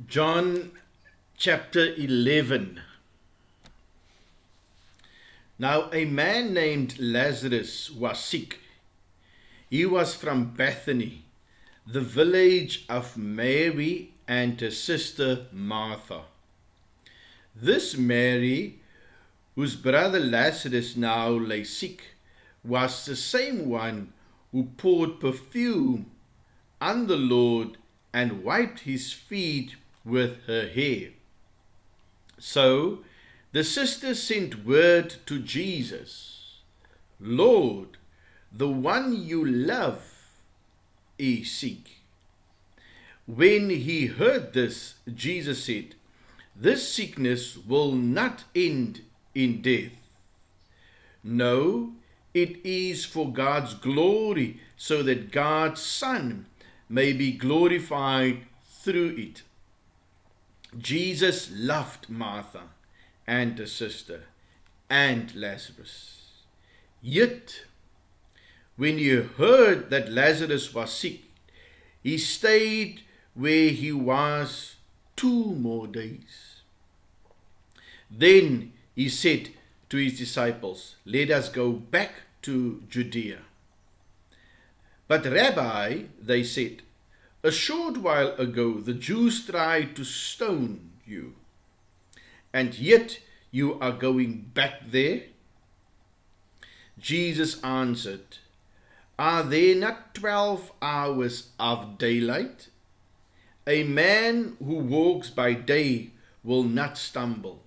John chapter 11. Now a man named Lazarus was sick. He was from Bethany, the village of Mary and her sister Martha. This Mary, whose brother Lazarus now lay sick, was the same one who poured perfume on the Lord and wiped his feet with her hair. So the sister sent word to Jesus, "Lord, the one you love is sick." When he heard this, Jesus said, "This sickness will not end in death. No, it is for God's glory, so that God's Son may be glorified through it." Jesus loved Martha and her sister and Lazarus. Yet, when he heard that Lazarus was sick, he stayed where he was 2 more days. Then he said to his disciples, "Let us go back to Judea." "But Rabbi," they said, "a short while ago the Jews tried to stone you, and yet you are going back there?" Jesus answered, "Are there not 12 hours of daylight? A man who walks by day will not stumble,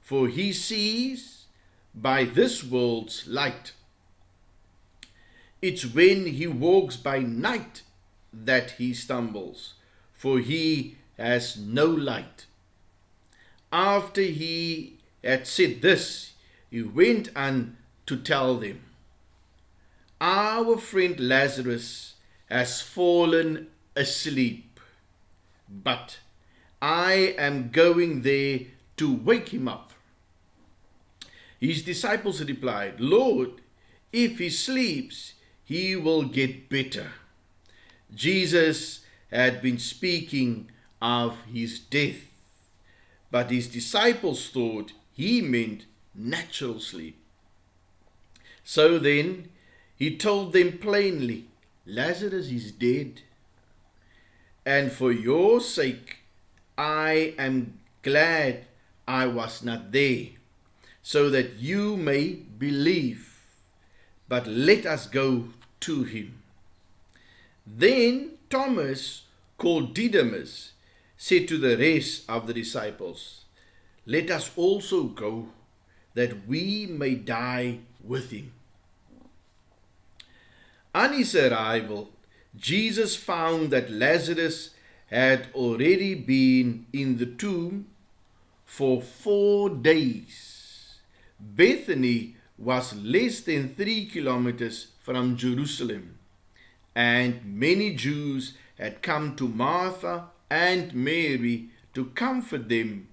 for he sees by this world's light. It's when he walks by night that he stumbles, for he has no light." After he had said this, he went on to tell them, "Our friend Lazarus has fallen asleep, but I am going there to wake him up." His disciples replied, "Lord, if he sleeps, he will get better." Jesus had been speaking of his death, but his disciples thought he meant natural sleep. So then he told them plainly, "Lazarus is dead, and for your sake I am glad I was not there, so that you may believe. But let us go to him." Then Thomas, called Didymus, said to the rest of the disciples, "Let us also go, that we may die with him." On his arrival, Jesus found that Lazarus had already been in the tomb for 4 days. Bethany was less than 3 kilometers from Jerusalem, and many Jews had come to Martha and Mary to comfort them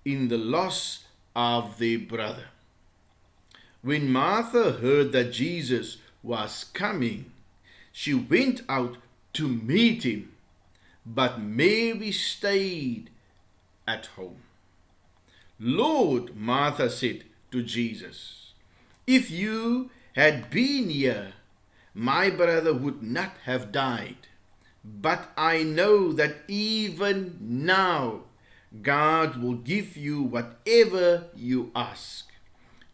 in the loss of their brother. When Martha heard that Jesus was coming, she went out to meet him, but Mary stayed at home. "Lord," Martha said to Jesus, "if you had been here, my brother would not have died. But I know that even now God will give you whatever you ask."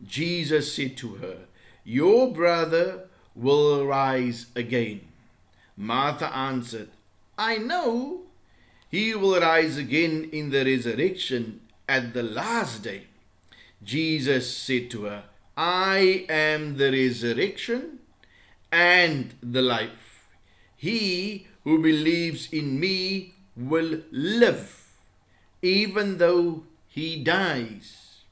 Jesus said to her, "Your brother will rise again." Martha answered, "I know he will rise again in the resurrection at the last day." Jesus said to her, "I am the resurrection and the life. He who believes in me will live, even though he dies.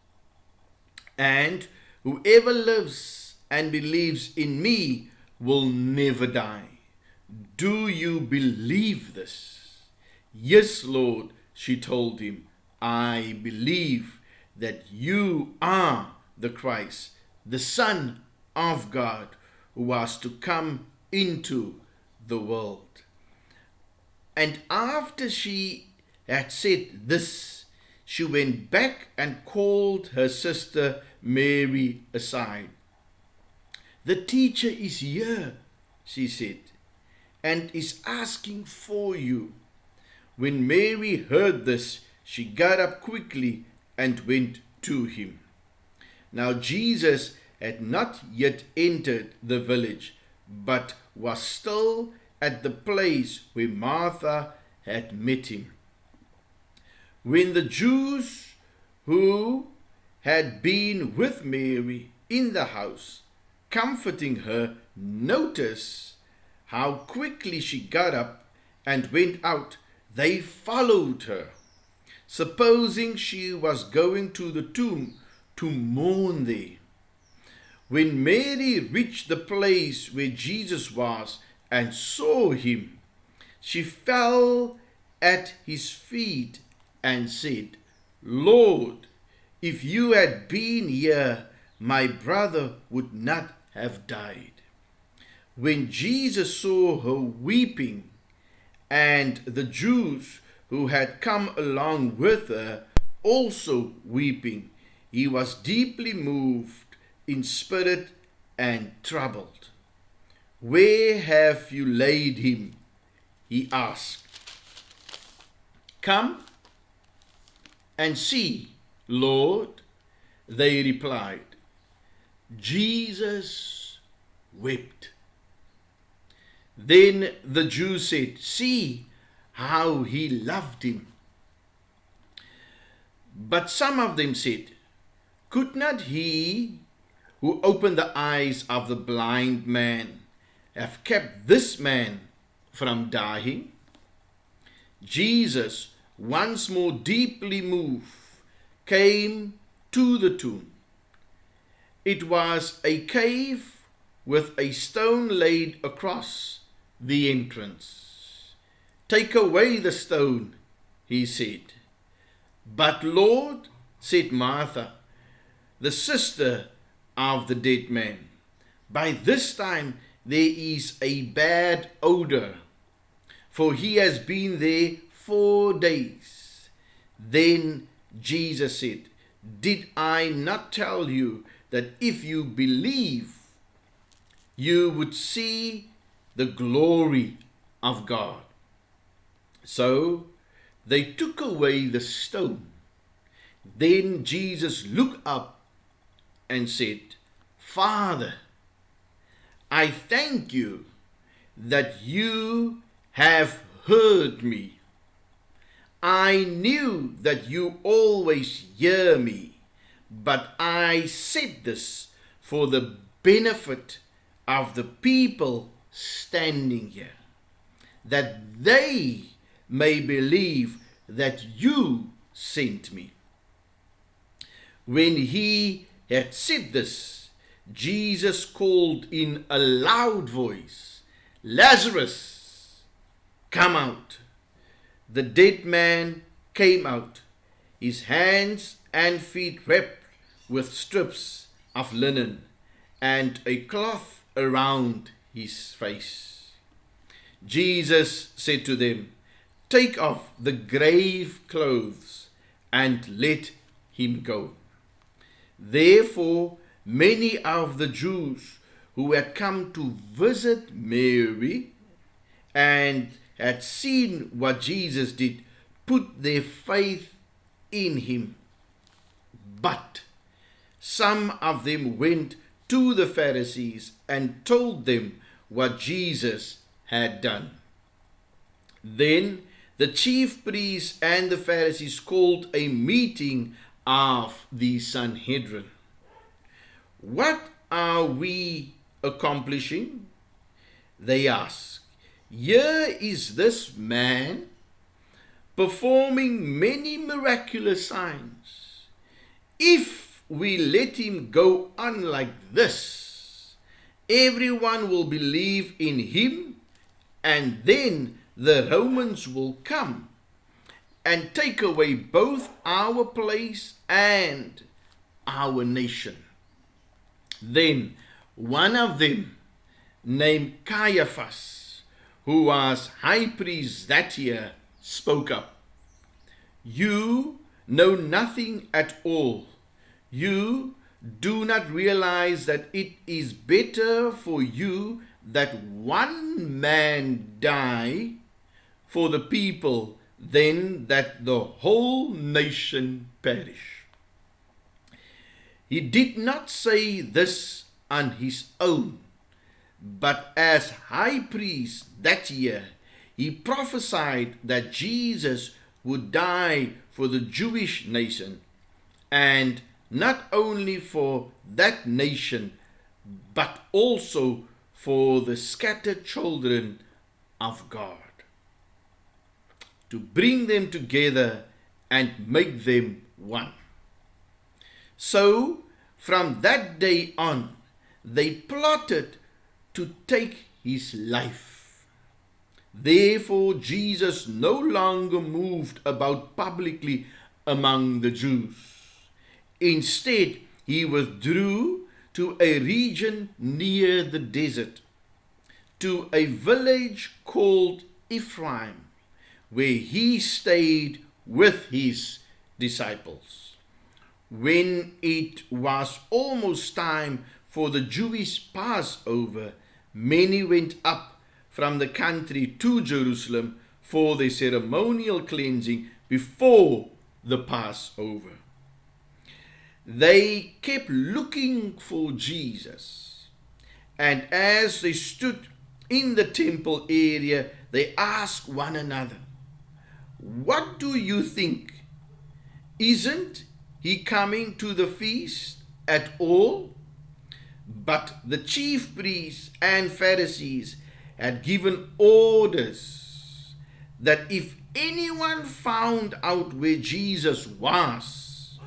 And whoever lives and believes in me will never die. Do you believe this?" "Yes, Lord," she told him, "I believe that you are the Christ, the Son of God, who was to come into the world." And after she had said this, she went back and called her sister Mary aside. "The teacher is here," she said, "and is asking for you." When Mary heard this, she got up quickly and went to him. Now Jesus had not yet entered the village, but was still at the place where Martha had met him. When the Jews who had been with Mary in the house, comforting her, noticed how quickly she got up and went out, they followed her, supposing she was going to the tomb to mourn there. When Mary reached the place where Jesus was and saw him, she fell at his feet and said, "Lord, if you had been here, my brother would not have died." When Jesus saw her weeping, and the Jews who had come along with her also weeping, he was deeply moved in spirit and troubled. "Where have you laid him?" he asked. "Come and see, Lord," they replied. Jesus wept. Then the Jews said, "See how he loved him." But some of them said, "Could not he who opened the eyes of the blind man have kept this man from dying?" Jesus, once more deeply moved, came to the tomb. It was a cave with a stone laid across the entrance. "Take away the stone," he said. "But Lord," said Martha, the sister of the dead man, "by this time there is a bad odor, for he has been there 4 days." Then Jesus said, "Did I not tell you that if you believe, you would see the glory of God?" So they took away the stone. Then Jesus looked up and said, "Father, I thank you that you have heard me. I knew that you always hear me, but I said this for the benefit of the people standing here, that they may believe that you sent me." When he had said this, Jesus called in a loud voice, "Lazarus, come out." The dead man came out, his hands and feet wrapped with strips of linen, and a cloth around his face. Jesus said to them, "Take off the grave clothes and let him go." Therefore, many of the Jews who had come to visit Mary and had seen what Jesus did put their faith in him. But some of them went to the Pharisees and told them what Jesus had done. Then the chief priests and the Pharisees called a meeting of the Sanhedrin. "What are we accomplishing?" they asked. "Here is this man performing many miraculous signs. If we let him go on like this, everyone will believe in him, and then the Romans will come and take away both our place and our nation." Then one of them, named Caiaphas, who was high priest that year, spoke up. You know nothing at all. You do not realize that it is better for you that one man die for the people than that the whole nation perish. He did not say this on his own, but as high priest that year, he prophesied that Jesus would die for the Jewish nation, and not only for that nation, but also for the scattered children of God, to bring them together and make them one. So, from that day on, they plotted to take his life. Therefore, Jesus no longer moved about publicly among the Jews. Instead, he withdrew to a region near the desert, to a village called Ephraim, where he stayed with his disciples. When it was almost time for the Jewish Passover, many went up from the country to Jerusalem for their ceremonial cleansing before the Passover. They kept looking for Jesus, and as they stood in the temple area, they asked one another, "What do you think? Isn't he coming to the feast at all?" But the chief priests and Pharisees had given orders that if anyone found out where Jesus was,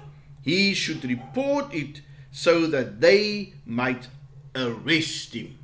he should report it so that they might arrest him.